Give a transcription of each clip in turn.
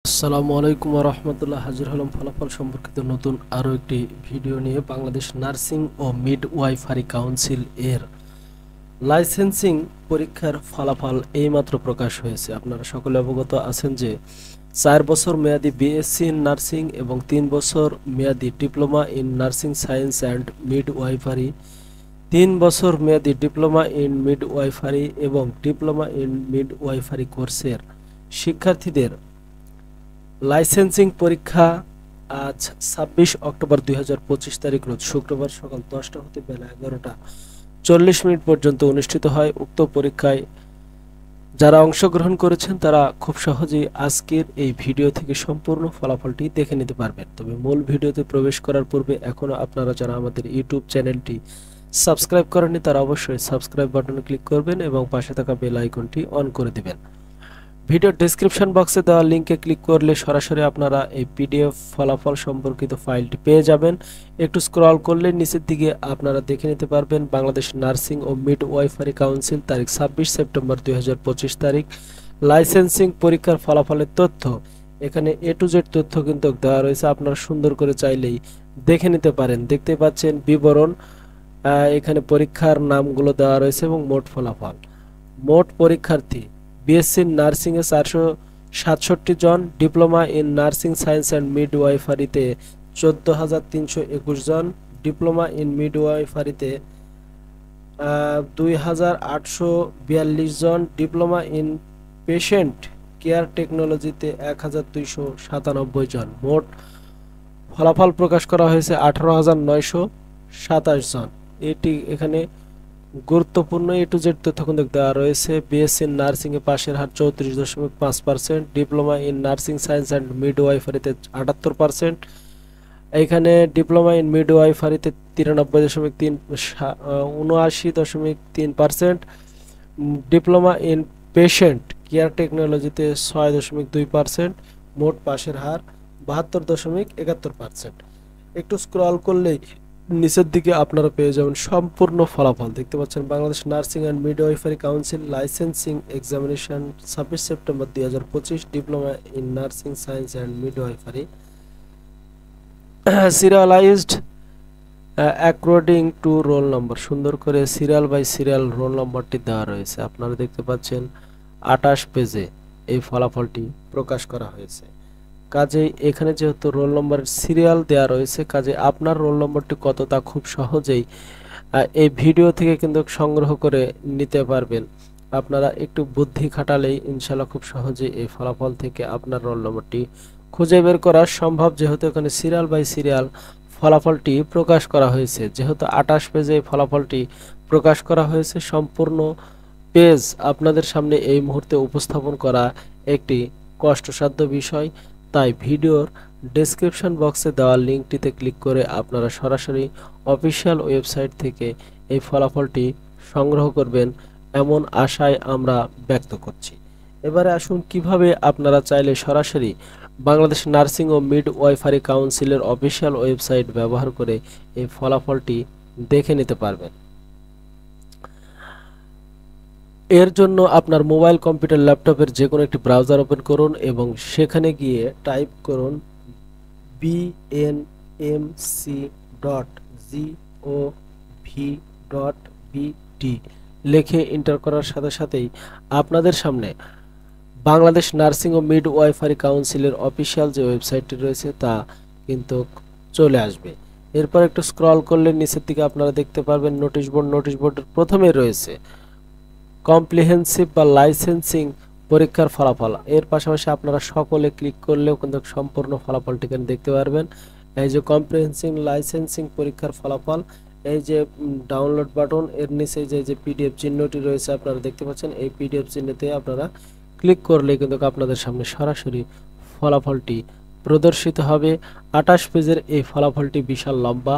আসসালামু আলাইকুম ওয়া রাহমাতুল্লাহ। হাজির হলাম ফলাফল সম্পর্কিত নতুন আরও একটি ভিডিও নিয়ে। বাংলাদেশ নার্সিং ও মিডওয়াইফারি কাউন্সিল এর লাইসেন্সিং পরীক্ষার ফলাফল এইমাত্র প্রকাশ হয়েছে। আপনারা সকলে অবগত আছেন যে 4 বছর মেয়াদী বিএসসি ইন নার্সিং এবং 3 বছর মেয়াদী diploma in nursing science and midwifery, 3 বছর মেয়াদী ডিপ্লোমা ইন মিডওয়াইফারি এবং ডিপ্লোমা ইন মিডওয়াইফারি কোর্সের শিক্ষার্থীদের লাইসেন্সিং পরীক্ষা আজ 26 অক্টোবর 2025 তারিখ রোজ শুক্রবার সকাল 10টা হতে বেলা 11:40 পর্যন্ত অনুষ্ঠিত হয়। উক্ত পরীক্ষায় যারা অংশগ্রহণ করেছেন তারা খুব সহজেই আজকের এই ভিডিও থেকে সম্পূর্ণ ফলাফলটি দেখে নিতে পারবেন। তবে মূল ভিডিওতে প্রবেশ করার পূর্বে এখনও আপনারা যারা আমাদের ইউটিউব চ্যানেলটি সাবস্ক্রাইব করেননি তারা অবশ্যই সাবস্ক্রাইব বাটনে ক্লিক করবেন এবং পাশে থাকা বেল আইকনটি অন করে দিবেন। ভিডিও ডেসক্রিপশন বক্সে দেওয়া লিঙ্কে ক্লিক করলে সরাসরি আপনারা এই পিডিএফ ফলাফল সম্পর্কিত ফাইলটি পেয়ে যাবেন। একটু স্ক্রল করলে নিচের দিকে আপনারা দেখে নিতে পারবেন বাংলাদেশ নার্সিং ও মিডওয়াইফারি কাউন্সিল তারিখ 26 সেপ্টেম্বর 2025 তারিখ লাইসেন্সিং পরীক্ষার ফলাফলের তথ্য। এখানে এ টু জেড তথ্য কিন্তু দেওয়া রয়েছে, আপনারা সুন্দর করে চাইলেই দেখে নিতে পারেন। দেখতে পাচ্ছেন বিবরণ, এখানে পরীক্ষার নামগুলো দেওয়া রয়েছে এবং মোট ফলাফল। মোট পরীক্ষার্থী বিএসসি নার্সিং এ 467 জন, diploma in nursing science and মিডওয়াইফারিতে 14,321 জন, ডিপ্লোমা ইন মিডওয়াইফারিতে 2,842 জন, ডিপ্লোমা ইন পেশেন্ট কেয়ার টেকনোলজিতে 1,297 জন। মোট ফলাফল প্রকাশ করা হয়েছে 18,927 জন। এটি এখানে গুরুত্বপূর্ণ এ টু জেড তথ্য কিন্তু দেওয়া রয়েছে। বিএসসি নার্সিং এ পাশের হার 34.5%, diploma in nursing science and মিডওয়াইফারিতে 78%, এখানে ডিপ্লোমা ইন মিডওয়াইফারিতে 79.3%, ডিপ্লোমা ইন পেশেন্ট কেয়ার টেকনোলজিতে 6.2%। মোট পাশের হার 72.71%। একটু স্ক্রল করলেই নিচের দিকে আপনারা পেয়ে যাবেন সম্পূর্ণ ফলাফল। দেখতে পাচ্ছেন Bangladesh nursing and midwifery council licensing examination 26 September 2025, diploma in nursing science and midwifery serialised according to roll number. সুন্দর করে সিরিয়াল বাই সিরিয়াল রোল নম্বরটি দেওয়া রয়েছে। আপনারা দেখতে পাচ্ছেন 28 পেজে এই ফলাফলটি প্রকাশ করা হয়েছে। কাজেই এখানে যেহেতু রোল নম্বরের সিরিয়াল দেওয়া রয়েছে, কাজে আপনার রোল নম্বরটি কত তা খুব সহজেই এই ভিডিও থেকে কিন্তু সংগ্রহ করে নিতে পারবেন। আপনারা একটু বুদ্ধি খাটালেই ইনশাল্লাহ খুব সহজেই এই ফলাফল থেকে আপনার রোল নম্বরটি খুঁজে বের করা সম্ভব, যেহেতু এখানে সিরিয়াল বাই সিরিয়াল ফলাফলটি প্রকাশ করা হয়েছে। যেহেতু 28 পেজে এই ফলাফলটি প্রকাশ করা হয়েছে, সম্পূর্ণ পেজ আপনাদের সামনে এই মুহূর্তে উপস্থাপন করা একটি কষ্টসাধ্য বিষয়। তাই ভিডিওর ডেসক্রিপশন বক্সে দেওয়া লিঙ্কটিতে ক্লিক করে আপনারা সরাসরি অফিসিয়াল ওয়েবসাইট থেকে এই ফলাফলটি সংগ্রহ করবেন এমন আশায় আমরা ব্যক্ত করছি। এবারে আসুন কিভাবে আপনারা চাইলে সরাসরি বাংলাদেশ নার্সিং ও মিডওয়াইফারি কাউন্সিলের অফিসিয়াল ওয়েবসাইট ব্যবহার করে এই ফলাফলটি দেখে নিতে পারবেন। এর জন্য আপনার মোবাইল, কম্পিউটার, ল্যাপটপের যে কোনো একটি ব্রাউজার ওপেন করুন এবং সেখানে গিয়ে টাইপ করুন bnmc.gov.bt লিখে এন্টার করার সাথে সাথেই আপনাদের সামনে বাংলাদেশ নার্সিং ও মিডওয়াইফারি কাউন্সিলের অফিসিয়াল যে ওয়েবসাইটটি রয়েছে তা কিন্তু চলে আসবে। এরপর একটু স্ক্রল করলে নিচের দিকে আপনারা দেখতে পারবেন নোটিশ বোর্ড। নোটিশ বোর্ডের প্রথমে রয়েছে কম্প্রিহেন্সিভ বা লাইসেন্সিং পরীক্ষার ফলাফল। এর পাশাপাশি আপনারা সকলে ক্লিক করলেও কিন্তু সম্পূর্ণ ফলাফলটিকে দেখতে পারবেন। এই যে কম্প্রিহেন্সিভ লাইসেন্সিং পরীক্ষার ফলাফল, এই যে ডাউনলোড বাটন, এর নিচে যে পিডিএফ চিহ্নটি রয়েছে আপনারা দেখতে পাচ্ছেন, এই পিডিএফ চিহ্নতে আপনারা ক্লিক করলে কিন্তু আপনাদের সামনে সরাসরি ফলাফলটি প্রদর্শিত হবে। 28 পেজের এই ফলাফলটি বিশাল লম্বা।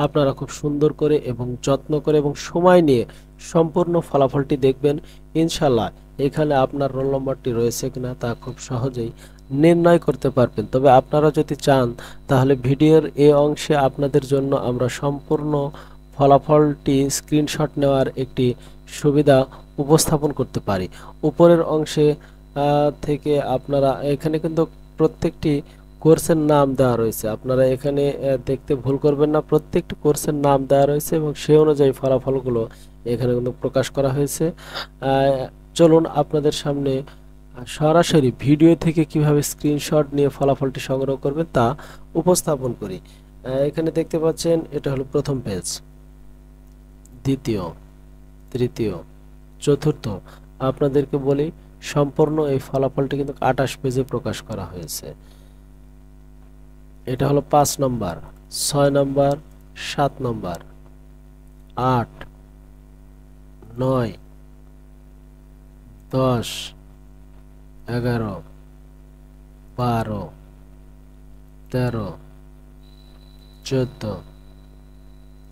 আপনারা খুব সুন্দর করে এবং যত্ন করে এবং সময় নিয়ে সম্পূর্ণ ফলাফলটি দেখবেন। ইনশাল্লাহ এখানে আপনার রোল নম্বরটি রয়েছে কিনা তা খুব সহজেই নির্ণয় করতে পারবেন। তবে আপনারা যদি চান তাহলে ভিডিওর এই অংশে আপনাদের জন্য আমরা সম্পূর্ণ ফলাফলটি স্ক্রিনশট নেওয়ার একটি সুবিধা উপস্থাপন করতে পারি। উপরের অংশে থেকে আপনারা এখানে কিন্তু প্রত্যেকটি কোর্সের নাম দেওয়া রয়েছে। আপনারা এখানে দেখতে ভুল করবেন না, প্রত্যেকটি কোর্সের নাম দেওয়া রয়েছে এবং সেই অনুযায়ী ফলাফলগুলো এখানে কিন্তু প্রকাশ করা হয়েছে। চলুন আপনাদের সামনে সরাসরি ভিডিও থেকে কিভাবে স্ক্রিনশট নিয়ে ফলাফলটি সংগ্রহ করবেন তা উপস্থাপন করি। এখানে দেখতে পাচ্ছেন এটা হলো প্রথম পেজ, দ্বিতীয়, তৃতীয়, চতুর্থ। আপনাদেরকে বলি সম্পূর্ণ এই ফলাফলটি কিন্তু 28 পেজে প্রকাশ করা হয়েছে। এটা হলো 5 নম্বর, 6 নম্বর, 7 নম্বর, 8, 9, 10, 11, 12, 13, 14,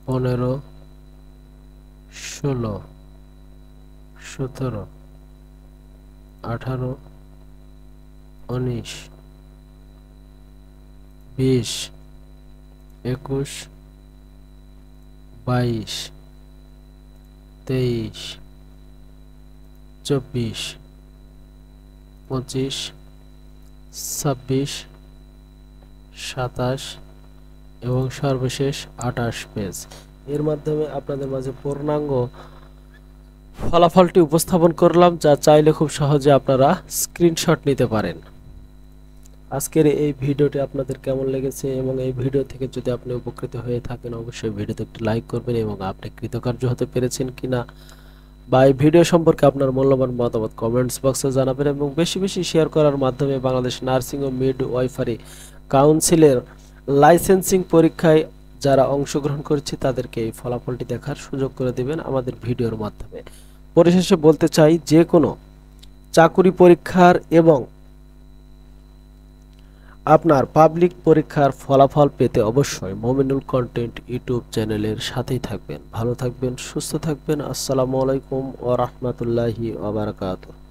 15, 16, 17, 18, 19, 20, 21, 22, 23, 24, 25, 26, 27 এবং সর্বশেষ 28 পেজ। এর মাধ্যমে আপনাদের মাঝে পূর্ণাঙ্গ ফলাফলটি উপস্থাপন করলাম, যা চাইলে খুব সহজে আপনারা স্ক্রিনশট নিতে পারেন। আজকের এই ভিডিওটি আপনাদের কেমন লেগেছে এবং এই ভিডিও থেকে যদি আপনি উপকৃত হয়ে থাকেন অবশ্যই ভিডিওতে একটি লাইক করবেন এবং আপনি কৃতকার্য হতে পেরেছেন কিনা বা এই ভিডিও সম্পর্কে আপনার মূল্যবান মতামত কমেন্টস বক্সে জানাবেন এবং বেশি বেশি শেয়ার করার মাধ্যমে বাংলাদেশ নার্সিং ও মিডওয়াইফারি কাউন্সিলের লাইসেন্সিং পরীক্ষায় যারা অংশগ্রহণ করেছে তাদেরকে এই ফলাফলটি দেখার সুযোগ করে দিবেন আমাদের ভিডিওর মাধ্যমে। পরিশেষে বলতে চাই, যে কোনো চাকুরি পরীক্ষার এবং আপনার পাবলিক পরীক্ষার ফলাফল পেতে অবশ্যই মমিনুল কন্টেন্ট ইউটিউব চ্যানেলের সাথেই থাকবেন। ভালো থাকবেন, সুস্থ থাকবেন। আসসালামু আলাইকুম ওয়া রাহমাতুল্লাহি ওয়া বারাকাতুহু।